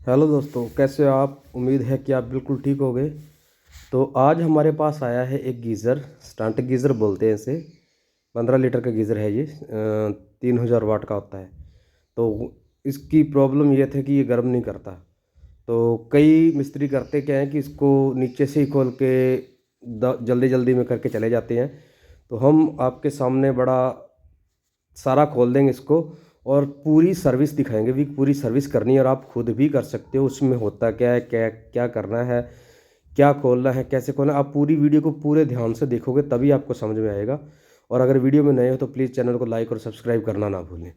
Hello दोस्तों, कैसे हो आप। उम्मीद है कि आप बिल्कुल ठीक हो गए। तो आज हमारे पास आया है एक गीज़र। स्टंट गीज़र बोलते हैं इसे। 15 लीटर का गीज़र है ये। 3000 वाट का होता है। तो इसकी प्रॉब्लम ये थी कि ये गर्म नहीं करता। तो कई मिस्त्री करते क्या है कि इसको नीचे से ही खोल के जल्दी जल्दी में करके चले जाते हैं। तो हम आपके सामने बड़ा सारा खोल देंगे इसको और पूरी सर्विस दिखाएंगे भी। पूरी सर्विस करनी है और आप खुद भी कर सकते हो। उसमें होता क्या है, क्या क्या करना है, क्या खोलना है, कैसे खोलना है। आप पूरी वीडियो को पूरे ध्यान से देखोगे तभी आपको समझ में आएगा। और अगर वीडियो में नए हो तो प्लीज़ चैनल को लाइक और सब्सक्राइब करना ना भूलें।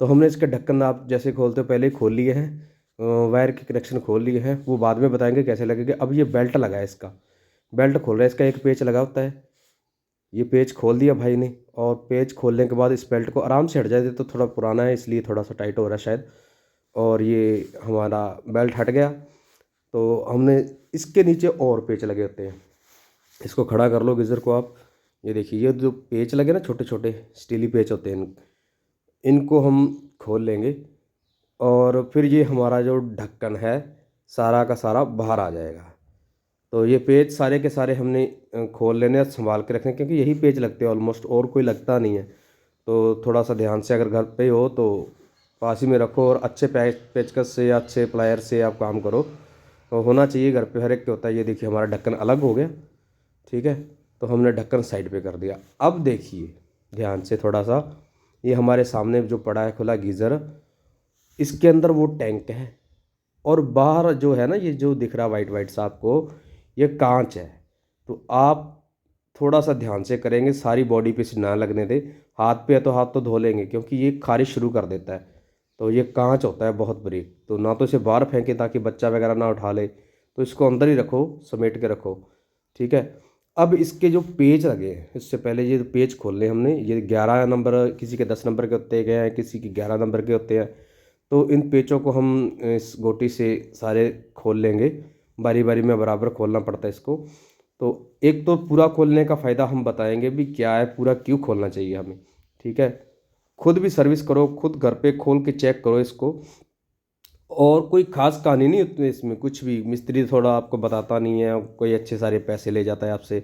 तो हमने इसके ढक्कन आप जैसे खोलते हो पहले ही खोल लिए हैं। वायर के कनेक्शन खोल लिए हैं, वो बाद में बताएंगे कैसे लगेगा। अब ये बेल्ट लगा है इसका। बेल्ट खोल रहा है, इसका एक पेच लगा होता है। ये पेज खोल दिया भाई ने। और पेज खोलने के बाद इस बेल्ट को आराम से हट जाए, तो थोड़ा पुराना है इसलिए थोड़ा सा टाइट हो रहा है शायद। और ये हमारा बेल्ट हट गया। तो हमने इसके नीचे और पेच लगे होते हैं। इसको खड़ा कर लो गीज़र को आप। ये देखिए, ये जो पेच लगे ना, छोटे छोटे स्टीली पेच होते हैं, इनको हम खोल लेंगे। और फिर ये हमारा जो ढक्कन है सारा का सारा बाहर आ जाएगा। तो ये पेज सारे के सारे हमने खोल लेने और संभाल के रखने, क्योंकि यही पेज लगते हैं ऑलमोस्ट, और कोई लगता नहीं है। तो थोड़ा सा ध्यान से, अगर घर पे हो तो पास ही में रखो और अच्छे पेचकस से या अच्छे प्लायर से आप काम करो। तो होना चाहिए घर पे, हर एक के होता है। ये देखिए हमारा ढक्कन अलग हो गया। ठीक है। तो हमने ढक्कन साइड पे कर दिया। अब देखिए ध्यान से थोड़ा सा, ये हमारे सामने जो पड़ा है खुला गीज़र, इसके अंदर वो टैंक है। और बाहर जो है ना, ये जो दिख रहा है वाइट वाइट सा आपको, ये कांच है। तो आप थोड़ा सा ध्यान से करेंगे, सारी बॉडी पे से ना लगने दे। हाथ पे है तो हाथ तो धो लेंगे, क्योंकि ये खारिश शुरू कर देता है। तो ये कांच होता है बहुत बारीक, तो ना तो इसे बाहर फेंके ताकि बच्चा वगैरह ना उठा ले। तो इसको अंदर ही रखो, समेट के रखो। ठीक है। अब इसके जो पेज लगे हैं, इससे पहले ये पेज खोलने हमने, ये 11 नंबर, किसी के 10 नंबर के होते हैं, किसी के 11 नंबर के होते हैं। तो इन पेचों को हम इस गोटी से सारे खोल लेंगे। बारी बारी में बराबर खोलना पड़ता है इसको। तो एक तो पूरा खोलने का फ़ायदा हम बताएंगे भी क्या है, पूरा क्यों खोलना चाहिए हमें। ठीक है। खुद भी सर्विस करो, खुद घर पे खोल के चेक करो इसको। और कोई खास कहानी नहीं होती है इसमें, कुछ भी मिस्त्री थोड़ा आपको बताता नहीं है, कोई अच्छे सारे पैसे ले जाता है आपसे।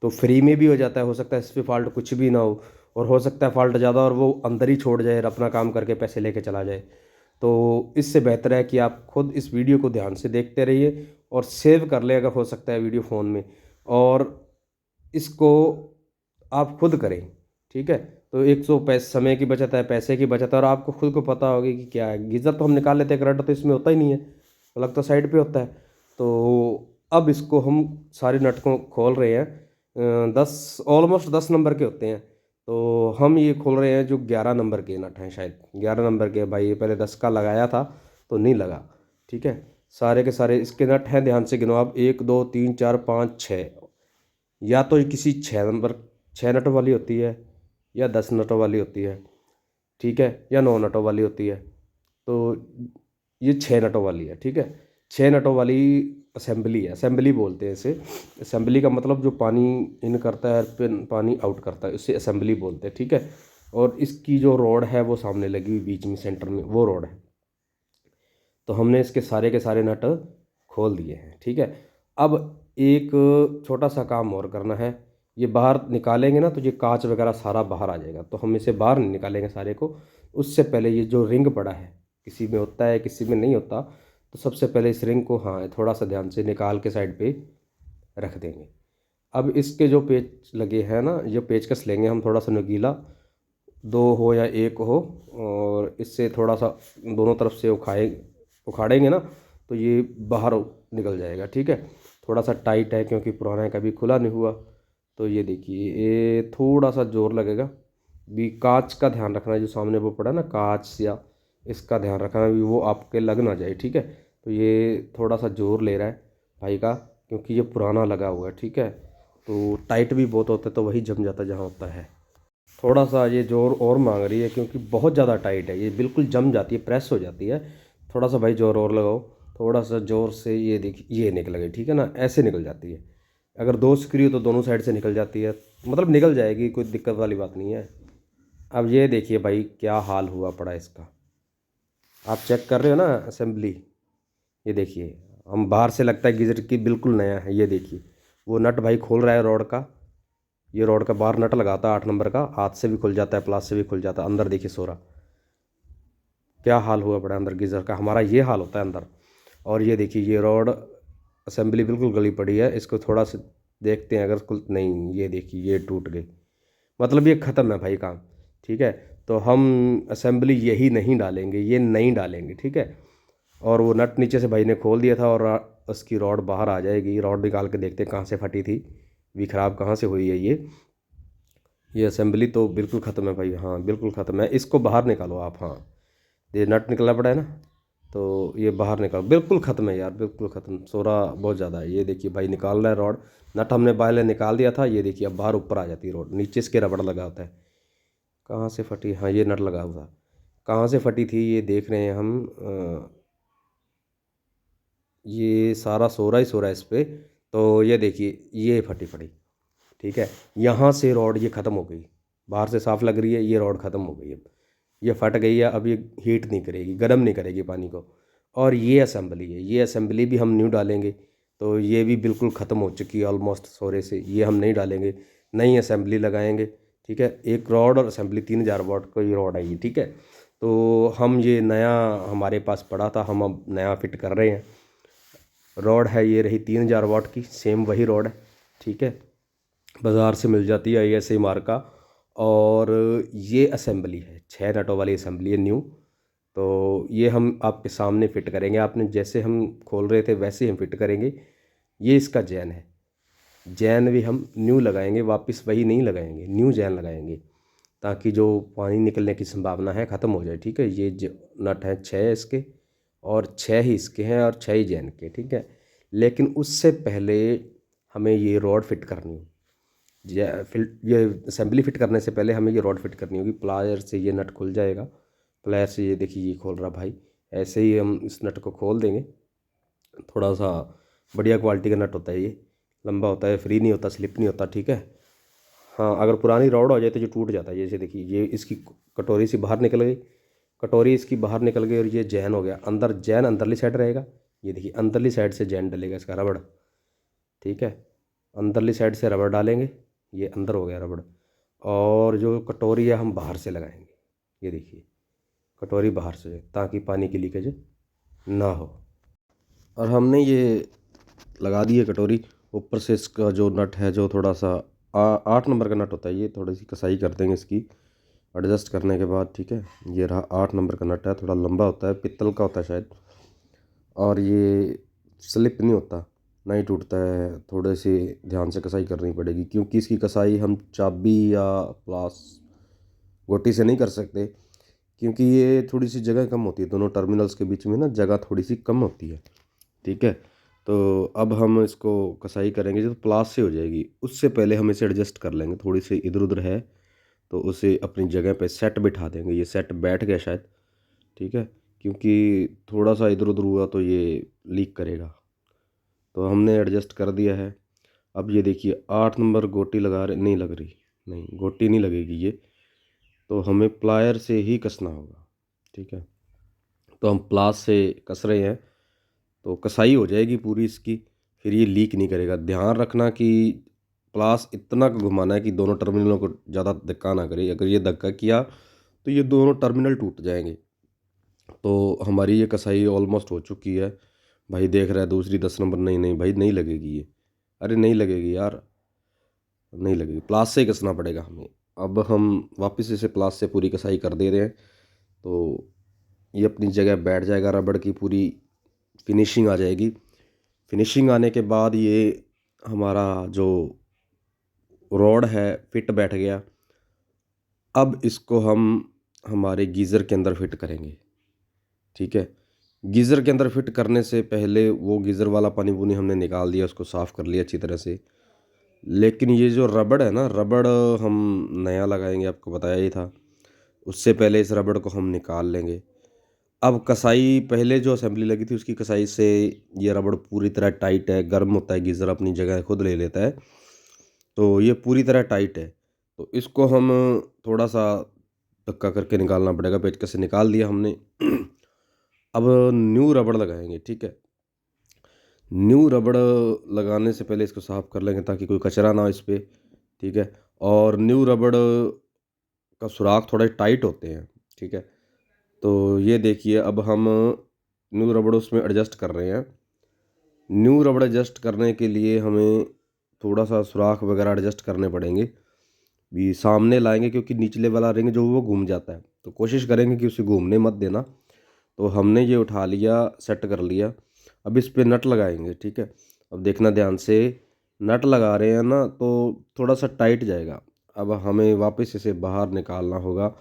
तो फ्री में भी हो जाता है, हो सकता है इस पे फॉल्ट कुछ भी ना हो। और हो सकता है फॉल्ट ज़्यादा और वो अंदर ही छोड़ जाए, अपना काम करके पैसे लेके चला जाए। तो इससे बेहतर है कि आप खुद इस वीडियो को ध्यान से देखते रहिए और सेव कर ले अगर हो सकता है वीडियो फ़ोन में। और इसको आप खुद करें। ठीक है। तो एक सौ पैसे समय की बचत है, पैसे की बचत है, और आपको खुद को पता होगी कि क्या है। गीज़र तो हम निकाल लेते हैं, करंट तो इसमें होता ही नहीं है, प्लग तो साइड पे होता है। तो अब इसको हम सारे नट को खोल रहे हैं। 10 नंबर के होते हैं। तो हम ये खोल रहे हैं जो 11 नंबर के नट हैं, शायद 11 नंबर के। भाई ये पहले 10 का लगाया था तो नहीं लगा। ठीक है। सारे के सारे इसके नट हैं, ध्यान से गिनो आप, 1 2 3 4 5 6। या तो ये किसी 6 नंबर, 6 नटों वाली होती है, या 10 नटों वाली होती है। ठीक है। या 9 नटों वाली होती है। तो ये 6 नटों वाली है। ठीक है। 6 नटों वाली असेंबली है, असेंबली बोलते हैं इसे। असेंबली का मतलब जो पानी इन करता है फिर पानी आउट करता है, उसे असेंबली बोलते हैं। ठीक है। और इसकी जो रोड है वो सामने लगी हुई बीच में सेंटर में, वो रोड है। तो हमने इसके सारे के सारे नट खोल दिए हैं। ठीक है। अब एक छोटा सा काम और करना है। ये बाहर निकालेंगे ना तो ये कांच वगैरह सारा बाहर आ जाएगा, तो हम इसे बाहर नहीं निकालेंगे सारे को। उससे पहले ये जो रिंग पड़ा है, किसी में होता है किसी में नहीं होता, तो सबसे पहले इस रिंग को, हाँ, थोड़ा सा ध्यान से निकाल के साइड पे रख देंगे। अब इसके जो पेच लगे हैं ना, ये पेचकस लेंगे हम थोड़ा सा नुकीला, दो हो या एक हो। और इससे थोड़ा सा दोनों तरफ से उखाड़ेंगे ना, तो ये बाहर निकल जाएगा। ठीक है। थोड़ा सा टाइट है क्योंकि पुराना है, कभी खुला नहीं हुआ। तो ये देखिए, ये थोड़ा सा जोर लगेगा भी। कांच का ध्यान रखना है, जो सामने वो पड़ा ना कांच या, इसका ध्यान रखना भी वो आपके लग ना जाए। ठीक है। तो ये थोड़ा सा जोर ले रहा है भाई का, क्योंकि ये पुराना लगा हुआ है। ठीक है। तो टाइट भी बहुत होता है, तो वही जम जाता है जहाँ होता है। थोड़ा सा ये जोर और मांग रही है, क्योंकि बहुत ज़्यादा टाइट है, ये बिल्कुल जम जाती है, प्रेस हो जाती है। थोड़ा सा भाई जोर और लगाओ, थोड़ा सा जोर से। ये देखिए ये निकल गई। ठीक है ना, ऐसे निकल जाती है। अगर दो स्क्रू तो दोनों साइड से निकल जाती है, मतलब निकल जाएगी, कोई दिक्कत वाली बात नहीं है। अब ये देखिए भाई क्या हाल हुआ पड़ा इसका। आप चेक कर रहे हो ना असेंबली। ये देखिए, हम बाहर से लगता है गीज़र की बिल्कुल नया है। ये देखिए, वो नट भाई खोल रहा है रॉड का। ये रॉड का बाहर नट लगाता है 8 नंबर का, हाथ से भी खुल जाता है, प्लास से भी खुल जाता है। अंदर देखिए सोरा क्या हाल हुआ पड़ा है अंदर गीज़र का, हमारा ये हाल होता है अंदर। और ये देखिए, ये रॉड असेंबली बिल्कुल गली पड़ी है, इसको थोड़ा सा देखते हैं अगर कुल नहीं, ये देखिए ये टूट गई, मतलब ये ख़त्म है भाई काम। ठीक है, तो हम असेंबली यही नहीं डालेंगे, ये नहीं डालेंगे, ठीक है। और वो नट नीचे से भाई ने खोल दिया था और उसकी रॉड बाहर आ जाएगी। रॉड निकाल के देखते हैं कहाँ से फटी थी, भी ख़राब कहाँ से हुई है ये असेंबली तो बिल्कुल ख़त्म है भाई, हाँ बिल्कुल ख़त्म है। इसको बाहर निकालो आप, हाँ ये नट निकला पड़ा है ना, तो ये बाहर निकालो, बिल्कुल ख़त्म है यार, बिल्कुल ख़त्म। सोरा बहुत ज़्यादा है। ये देखिए भाई निकाल रहा है रॉड, नट हमने पहले निकाल दिया था। ये देखिए अब बाहर ऊपर आ जाती है रॉड, नीचे इसके रबड़ लगा होता है। कहाँ से फटी, हाँ ये नट लगा हुआ, कहाँ से फटी थी ये देख रहे हैं हम। ये सारा सोरा ही सोरा है इस पर, तो ये देखिए ये फटी पड़ी। ठीक है, यहाँ से रॉड ये ख़त्म हो गई, बाहर से साफ़ लग रही है, ये रॉड ख़त्म हो गई। अब ये फट गई है, अब ये हीट नहीं करेगी, गर्म नहीं करेगी पानी को। और ये असेंबली है, ये असेंबली भी हम न्यू डालेंगे, तो ये भी बिल्कुल ख़त्म हो चुकी है ऑलमोस्ट सोरे से, ये हम नहीं डालेंगे, नई असेंबली लगाएंगे। ठीक है, एक रॉड और असेंबली 3000 वाट की रॉड है ये। ठीक है, तो हम ये नया हमारे पास पड़ा था, हम अब नया फिट कर रहे हैं। रॉड है ये रही 3000 वाट की, सेम वही रॉड है। ठीक है, बाज़ार से मिल जाती है ऐसे ही मार्का। और ये असेंबली है, 6 नटों वाली असेंबली है न्यू। तो ये हम आपके सामने फ़िट करेंगे, आपने जैसे हम खोल रहे थे वैसे ही हम फिट करेंगे। ये इसका जैन है, जैन भी हम न्यू लगाएंगे, वापस वही नहीं लगाएंगे, न्यू जैन लगाएंगे, ताकि जो पानी निकलने की संभावना है ख़त्म हो जाए। ठीक है, ये जो नट हैं 6 इसके, और 6 ही इसके हैं और 6 ही जैन के। ठीक है, लेकिन उससे पहले हमें ये रॉड फिट करनी है। ये असेंबली फिट करने से पहले हमें ये रॉड फिट करनी होगी। प्लायर से ये नट खुल जाएगा, प्लायर से ये देखिए ये खोल रहा भाई, ऐसे ही हम इस नट को खोल देंगे। थोड़ा सा बढ़िया क्वालिटी का नट होता है ये, लंबा होता है, फ्री नहीं होता, स्लिप नहीं होता। ठीक है, हाँ अगर पुरानी रॉड हो जाए तो ये टूट जाता है। जैसे देखिए ये इसकी कटोरी से बाहर निकल गई, कटोरी इसकी बाहर निकल गई, और ये जैन हो गया अंदर, जैन अंदरली साइड रहेगा। ये देखिए अंदरली साइड से जैन डलेगा इसका रबड़। ठीक है, अंदरली साइड से रबड़ डालेंगे, ये अंदर हो गया रबड़। और जो कटोरी है हम बाहर से लगाएंगे, ये देखिए कटोरी बाहर से, ताकि पानी की लीकेज ना हो। और हमने ये लगा दी है कटोरी, ऊपर से इसका जो नट है, जो थोड़ा सा 8 नंबर का नट होता है, ये थोड़ी सी कसाई कर देंगे इसकी एडजस्ट करने के बाद। ठीक है, ये रहा 8 नंबर का नट है, थोड़ा लंबा होता है, पित्तल का होता है शायद, और ये स्लिप नहीं होता, नहीं टूटता है। थोड़े से ध्यान से कसाई करनी पड़ेगी, क्योंकि इसकी कसाई हम चाबी या प्लास गोटी से नहीं कर सकते, क्योंकि ये थोड़ी सी जगह कम होती है, दोनों टर्मिनल्स के बीच में ना जगह थोड़ी सी कम होती है। ठीक है, तो अब हम इसको कसाई करेंगे जो प्लास से हो जाएगी, उससे पहले हम इसे एडजस्ट कर लेंगे। थोड़ी सी इधर उधर है तो उसे अपनी जगह पे सेट बिठा देंगे। ये सेट बैठ गया शायद। ठीक है, क्योंकि थोड़ा सा इधर उधर हुआ तो ये लीक करेगा, तो हमने एडजस्ट कर दिया है। अब ये देखिए 8 नंबर गोटी लगा रहे, नहीं लग रही, नहीं गोटी नहीं लगेगी ये, तो हमें प्लायर से ही कसना होगा। ठीक है, तो हम प्लास से कस रहे हैं, तो कसाई हो जाएगी पूरी इसकी, फिर ये लीक नहीं करेगा। ध्यान रखना कि प्लास इतना घुमाना है कि दोनों टर्मिनलों को ज़्यादा धक्का ना करे, अगर ये धक्का किया तो ये दोनों टर्मिनल टूट जाएंगे। तो हमारी ये कसाई ऑलमोस्ट हो चुकी है। भाई देख रहा है दूसरी 10 नंबर, नहीं नहीं भाई नहीं लगेगी ये, अरे नहीं लगेगी यार, नहीं लगेगी, प्लास से ही कसना पड़ेगा हमें। अब हम वापस इसे प्लास से पूरी कसाई कर दे रहे हैं, तो ये अपनी जगह बैठ जाएगा, रबड़ की पूरी फिनिशिंग आ जाएगी। फिनिशिंग आने के बाद ये हमारा जो रॉड है फिट बैठ गया। अब इसको हम हमारे गीज़र के अंदर फिट करेंगे। ठीक है, गीज़र के अंदर फिट करने से पहले वो गीज़र वाला पानी पूनी हमने निकाल दिया, उसको साफ़ कर लिया अच्छी तरह से। लेकिन ये जो रबड़ है ना, रबड़ हम नया लगाएंगे, आपको बताया ही था। उससे पहले इस रबड़ को हम निकाल लेंगे। अब कसाई पहले जो असेंबली लगी थी उसकी कसाई से ये रबड़ पूरी तरह टाइट है, गर्म होता है, गीज़र अपनी जगह खुद ले लेता है, तो ये पूरी तरह टाइट है। तो इसको हम थोड़ा सा धक्का करके निकालना पड़ेगा, पेचकस से निकाल दिया हमने। अब न्यू रबड़ लगाएंगे। ठीक है, न्यू रबड़ लगाने से पहले इसको साफ़ कर लेंगे ताकि कोई कचरा ना हो इस पे, ठीक है। और न्यू रबड़ का सुराख थोड़े टाइट होते हैं, ठीक है। तो ये देखिए, अब हम न्यू रबड़ उसमें एडजस्ट कर रहे हैं। न्यू रबड़ एडजस्ट करने के लिए हमें थोड़ा-सा सुराख वगैरह एडजस्ट करने पड़ेंगे। भी सामने लाएँगे क्योंकि निचले वाला रिंग जो वो घूम जाता है, तो कोशिश करेंगे कि उसे घूमने मत देना। तो हमने ये उठा लिया, सेट कर लिया। अब इस पे नट लगाएँगे, ठीक है। अब देखना ध्यान से, नट लगा रहे हैं ना तो थोड़ा-सा टाइट जाएगा। अब हमें वापस इसे बाहर निकालना होगा।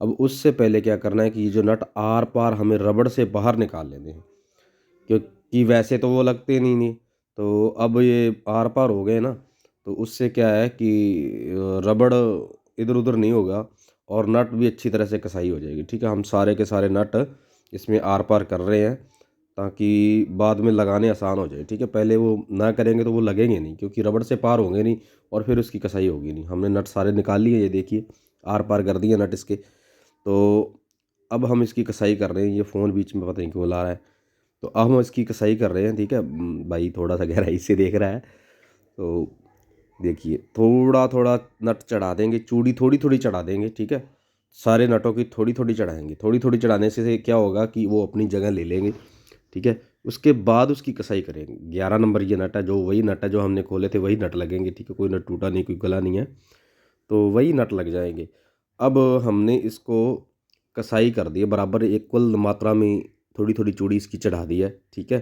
अब उससे पहले क्या करना है कि ये जो नट आर-पार हमें रबड़ से बाहर निकाल लेने हैं, क्योंकि वैसे तो वो लगते नहीं। तो अब ये आर-पार हो गए ना, तो उससे क्या है कि रबड़ इधर-उधर नहीं होगा और नट भी अच्छी तरह से कसाई हो जाएगी, ठीक है। हम सारे के सारे नट इसमें आर-पार कर रहे हैं ताकि बाद में लगाने आसान हो जाए, ठीक है। पहले वो ना करेंगे तो वो लगेंगे नहीं क्योंकि रबड़ से पार होंगे नहीं और फिर उसकी कसाई होगी नहीं। हमने नट सारे निकाल लिए, ये देखिए आर-पार कर दिए नट इसके। तो अब हम इसकी कसाई कर रहे हैं। ये फ़ोन बीच में पता नहीं क्यों ला रहा है। तो अब हम इसकी कसाई कर रहे हैं, ठीक है। भाई थोड़ा-सा गहराई से देख रहा है। तो देखिए, थोड़ा-थोड़ा नट चढ़ा देंगे, चूड़ी थोड़ी-थोड़ी चढ़ा देंगे, ठीक है। सारे नटों की थोड़ी-थोड़ी चढ़ाएँगे। थोड़ी-थोड़ी चढ़ाने से क्या होगा कि वो अपनी जगह ले लेंगे, ठीक है। उसके बाद उसकी कसाई करेंगे। 11 नंबर ये नट है, जो वही नट है जो हमने खोले थे, वही नट लगेंगे, ठीक है। कोई नट टूटा नहीं, कोई गला नहीं है, तो वही नट लग जाएँगे। अब हमने इसको कसाई कर दी है, बराबर इक्वल मात्रा में थोड़ी-थोड़ी चूड़ी इसकी चढ़ा दी है, ठीक है।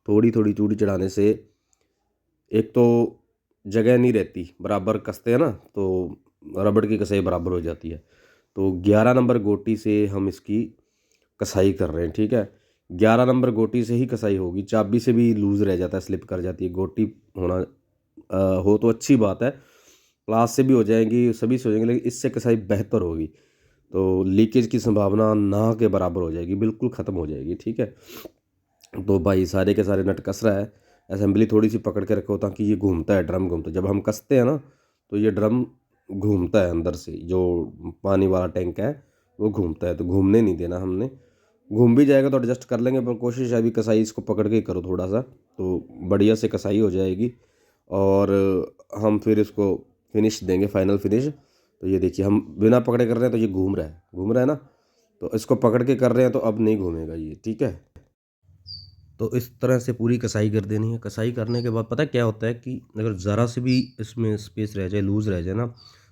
थोड़ी-थोड़ी चूड़ी चढ़ाने से एक तो जगह नहीं रहती, बराबर कसते हैं ना, तो रबड़ की कसाई बराबर हो जाती है। तो 11 नंबर गोटी से हम इसकी कसाई कर रहे हैं, ठीक है। 11 नंबर गोटी से ही कसाई होगी, चाबी से भी लूज़ रह जाता है, स्लिप कर जाती है। गोटी होना हो तो अच्छी बात है, प्लास से भी हो जाएँगी, सभी से हो जाएँगी, लेकिन इससे कसाई बेहतर होगी। तो लीकेज की संभावना ना के बराबर हो जाएगी, बिल्कुल ख़त्म हो जाएगी, ठीक है। तो भाई सारे के सारे नट कस रहा है। असेंबली थोड़ी-सी पकड़ के रखो ताकि ये घूमता है, ड्रम घूमता है। जब हम कसते हैं ना, तो ये ड्रम घूमता है अंदर से, जो पानी वाला टैंक है, वो घूमता है, तो घूमने नहीं देना हमने। घूम भी जाएगा तो एडजस्ट कर लेंगे, पर कोशिश है अभी कसाई इसको पकड़ के ही करो थोड़ा-सा, तो बढ़िया से कसाई हो जाएगी और हम फिर इसको फिनिश देंगे, फाइनल फिनिश। तो ये देखिए, हम बिना पकड़े कर रहे हैं तो ये घूम रहा है ना, तो इसको पकड़ के कर रहे हैं तो अब नहीं घूमेगा ये, ठीक है। तो इस तरह से पूरी कसाई कर देनी है। कसाई करने के बाद पता है क्या होता है कि अगर ज़रा से भी इसमें स्पेस रह जाए, लूज़ रह जाए ना,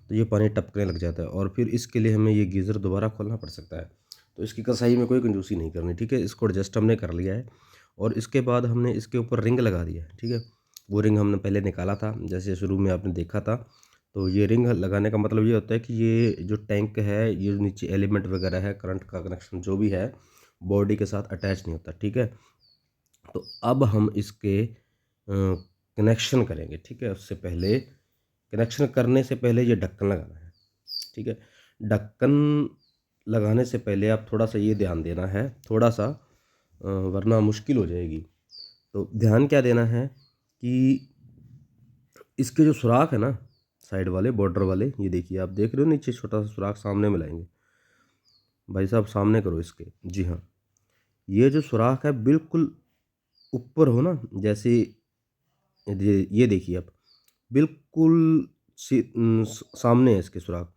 तो ये पानी टपकने लग जाता है और फिर इसके लिए हमें ये गीज़र दोबारा खोलना पड़ सकता है। तो इसकी कसाई में कोई कंजूसी नहीं करनी, ठीक है। इसको एडजस्ट हमने कर लिया है और इसके बाद हमने इसके ऊपर रिंग लगा दिया है, ठीक है। वो रिंग हमने पहले निकाला था, जैसे शुरू में आपने देखा था। तो ये रिंग लगाने का मतलब ये होता है कि ये जो टैंक है, ये नीचे एलिमेंट वगैरह है, करंट का कनेक्शन जो भी है, बॉडी के साथ अटैच नहीं होता, ठीक है। तो अब हम इसके कनेक्शन करेंगे, ठीक है। उससे पहले कनेक्शन करने से पहले ये ढक्कन लगाना है, ठीक है। ढक्कन लगाने से पहले आप थोड़ा-सा ये ध्यान देना है, थोड़ा-सा वरना मुश्किल हो जाएगी। तो ध्यान क्या देना है कि इसके जो सुराख है ना, साइड वाले बॉर्डर वाले, ये देखिए आप देख रहे हो नीचे छोटा-सा सुराख सामने में लाएँगे। भाई साहब सामने करो इसके। जी हाँ, ये जो सुराख है बिल्कुल ऊपर हो ना, जैसे ये देखिए आप, बिल्कुल सामने है इसके सुराख।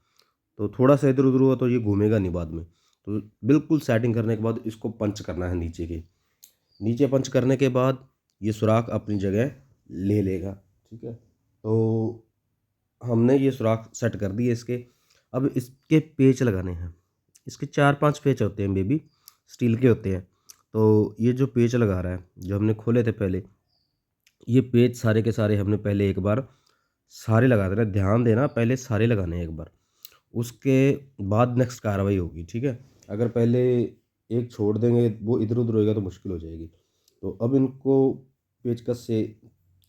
तो थोड़ा-सा इधर-उधर हुआ तो ये घूमेगा नहीं बाद में। तो बिल्कुल सेटिंग करने के बाद इसको पंच करना है नीचे के। नीचे पंच करने के बाद ये सुराख अपनी जगह ले लेगा, ठीक है। तो हमने ये सुराख सेट कर दिए इसके। अब इसके पेच लगाने हैं। इसके 4-5 पेच होते हैं बेबी, स्टील के होते हैं। तो ये जो पेच लगा रहा है, जो हमने खोले थे पहले, ये पेच सारे के सारे हमने पहले एक बार सारे लगा देना। ध्यान देना, पहले सारे लगाने हैं एक बार, उसके बाद नेक्स्ट कार्रवाई होगी, ठीक है। अगर पहले एक छोड़ देंगे, वो इधर उधर होएगा तो मुश्किल हो जाएगी। तो अब इनको पेचकस से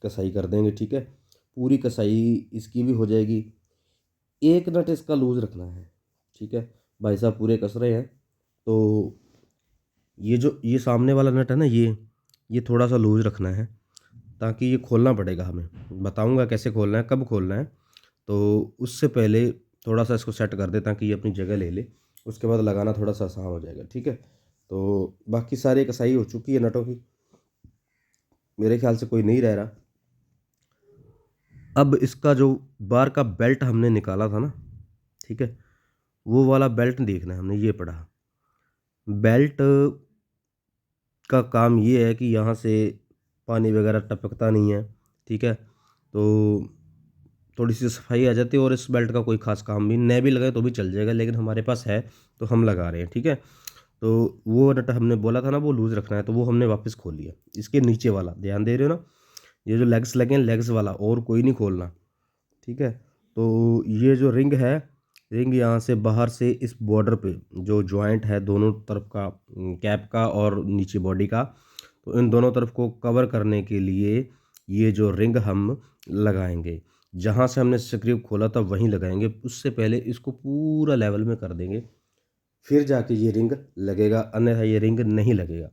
कसाई कर देंगे, ठीक है। पूरी कसाई इसकी भी हो जाएगी। एक नट इसका लूज़ रखना है, ठीक है। भाई साहब पूरे कस रहे हैं, तो ये सामने वाला नट है ना, ये थोड़ा सा लूज़ रखना है ताकि ये खोलना पड़ेगा हमें। बताऊँगा कैसे खोलना है, कब खोलना है। तो उससे पहले थोड़ा-सा इसको सेट कर दें ताकि ये अपनी जगह ले ले। उसके बाद लगाना थोड़ा-सा आसान हो जाएगा, ठीक है। तो बाकी सारी कसाई हो चुकी है नटों की। मेरे ख्याल से कोई नहीं रह रहा। अब इसका जो बार का बेल्ट हमने निकाला था ना, ठीक है, वो वाला बेल्ट देखना है हमने, ये पड़ा। बेल्ट का काम ये है कि यहाँ से पानी वगैरह टपकता नहीं है, ठीक है। तो थोड़ी सी सफाई आ जाती है, और इस बेल्ट का कोई ख़ास काम भी न भी लगाए तो भी चल जाएगा, लेकिन हमारे पास है तो हम लगा रहे हैं, ठीक है। तो वो नट हमने बोला था ना वो लूज़ रखना है, तो वो हमने वापस खोल लिया। इसके नीचे वाला ध्यान दे रहे हो ना, ये जो लेग्स लगे हैं, लेग्स वाला और कोई नहीं खोलना, ठीक है। तो ये जो रिंग है, रिंग यहाँ से बाहर से इस बॉर्डर पे जो जॉइंट है दोनों तरफ का, कैप का और नीचे बॉडी का, तो इन दोनों तरफ को कवर करने के लिए ये जो रिंग हम लगाएंगे। जहाँ से हमने स्क्रू खोला था वहीं लगाएंगे, उससे पहले इसको पूरा लेवल में कर देंगे, फिर जाके ये रिंग लगेगा, अन्यथा ये रिंग नहीं लगेगा,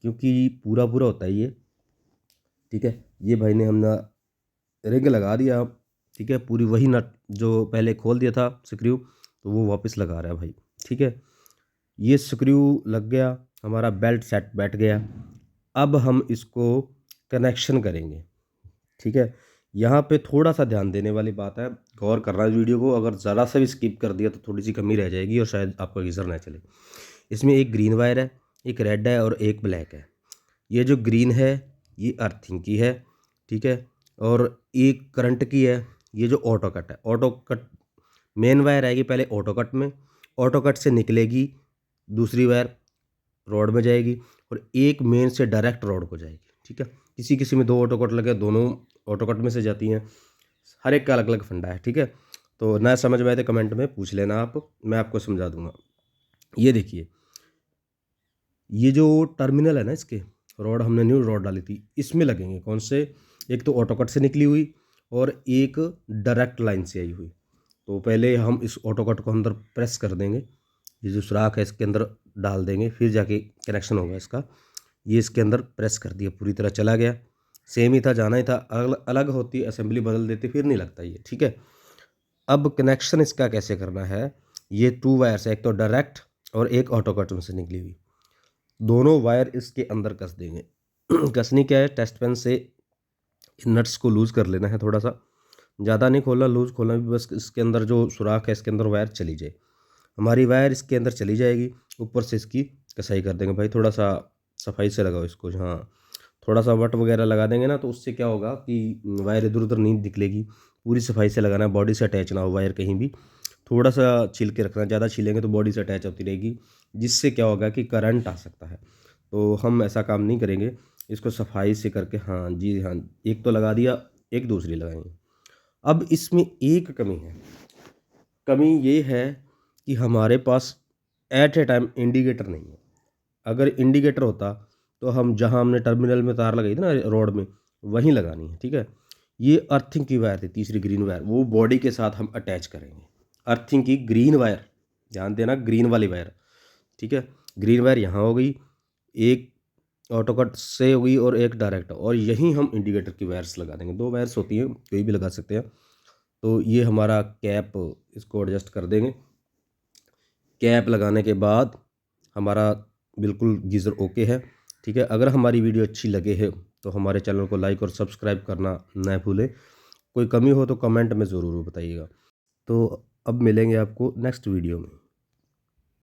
क्योंकि पूरा पूरा होता है ये, ठीक है। ये भाई ने हमने रिंग लगा दिया, ठीक है, पूरी वही नट जो पहले खोल दिया था स्क्रू, तो वो वापस लगा रहा है भाई, ठीक है। ये स्क्रू लग गया, हमारा बेल्ट सेट बैठ गया। अब हम इसको कनेक्शन करेंगे, ठीक है। यहाँ पे थोड़ा सा ध्यान देने वाली बात है, गौर करना है वीडियो को, अगर ज़रा सा भी स्किप कर दिया तो थोड़ी सी कमी रह जाएगी और शायद आपका गीज़र ना चले। इसमें एक ग्रीन वायर है, एक रेड है और एक ब्लैक है। ये जो ग्रीन है ये अर्थिंग की है, ठीक है, और एक करंट की है, ये जो ऑटो कट है। ऑटो कट मेन वायर आएगी पहले ऑटो कट में, ऑटो कट से निकलेगी दूसरी वायर रॉड में जाएगी, और एक मेन से डायरेक्ट रॉड को जाएगी, ठीक है। किसी किसी में 2 ऑटो कट लगे, दोनों ऑटो कट में से जाती हैं, हर एक का अलग अलग फंडा है, ठीक है। तो ना समझ में आए तो कमेंट में पूछ लेना आप, मैं आपको समझा दूंगा। ये देखिए, ये जो टर्मिनल है ना, इसके रॉड हमने न्यू रॉड डाली थी, इसमें लगेंगे कौन से, एक तो ऑटो कट से निकली हुई और एक डायरेक्ट लाइन से आई हुई। तो पहले हम इस ऑटो कट को अंदर प्रेस कर देंगे, ये जो सुराख है इसके अंदर डाल देंगे, फिर जाके कनेक्शन होगा इसका। ये इसके अंदर प्रेस कर दिया, पूरी तरह चला गया, सेम ही था, जाना ही था, अलग अलग होती असेंबली बदल देती फिर नहीं लगता ये, ठीक है। अब कनेक्शन इसका कैसे करना है, ये 2 वायर्स है, एक तो डायरेक्ट और एक ऑटो कट से निकली हुई, दोनों वायर इसके अंदर कस देंगे। कसनी क्या है, टेस्ट पेन से नट्स को लूज़ कर लेना है, थोड़ा सा, ज़्यादा नहीं खोलना, लूज़ खोलना भी, बस इसके अंदर जो सुराख है इसके अंदर वायर चली जाए। हमारी वायर इसके अंदर चली जाएगी, ऊपर से इसकी कसाई कर देंगे भाई, थोड़ा सा सफाई से लगाओ इसको, हाँ थोड़ा सा वट वगैरह लगा देंगे ना, तो उससे क्या होगा कि वायर इधर उधर नहीं निकलेगी। पूरी सफाई से लगाना है, बॉडी से अटैच ना हो वायर कहीं भी, थोड़ा सा छील के रखना, ज़्यादा छीलेंगे तो बॉडी से अटैच होती रहेगी, जिससे क्या होगा कि करंट आ सकता है। तो हम ऐसा काम नहीं करेंगे, इसको सफाई से करके, हाँ जी हाँ, एक तो लगा दिया, एक दूसरी लगाएंगे। अब इसमें एक कमी है, कमी ये है कि हमारे पास एट ए टाइम इंडिकेटर नहीं है। अगर इंडिकेटर होता तो हम जहाँ हमने टर्मिनल में तार लगाई थी ना रोड में, वहीं लगानी है, ठीक है। ये अर्थिंग की वायर थी, तीसरी ग्रीन वायर, वो बॉडी के साथ हम अटैच करेंगे। अर्थिंग की ग्रीन वायर, ध्यान देना, ग्रीन वाली वायर, ठीक है। ग्रीन वायर यहाँ हो गई, एक ऑटो कट से हुई और एक डायरेक्ट, और यहीं हम इंडिकेटर की वायर्स लगा देंगे। 2 वायर्स होती हैं, कोई भी लगा सकते हैं। तो ये हमारा कैप, इसको एडजस्ट कर देंगे। कैप लगाने के बाद हमारा बिल्कुल गीज़र ओके है, ठीक है। अगर हमारी वीडियो अच्छी लगे है तो हमारे चैनल को लाइक और सब्सक्राइब करना न भूलें। कोई कमी हो तो कमेंट में ज़रूर बताइएगा। तो अब मिलेंगे आपको नेक्स्ट वीडियो में।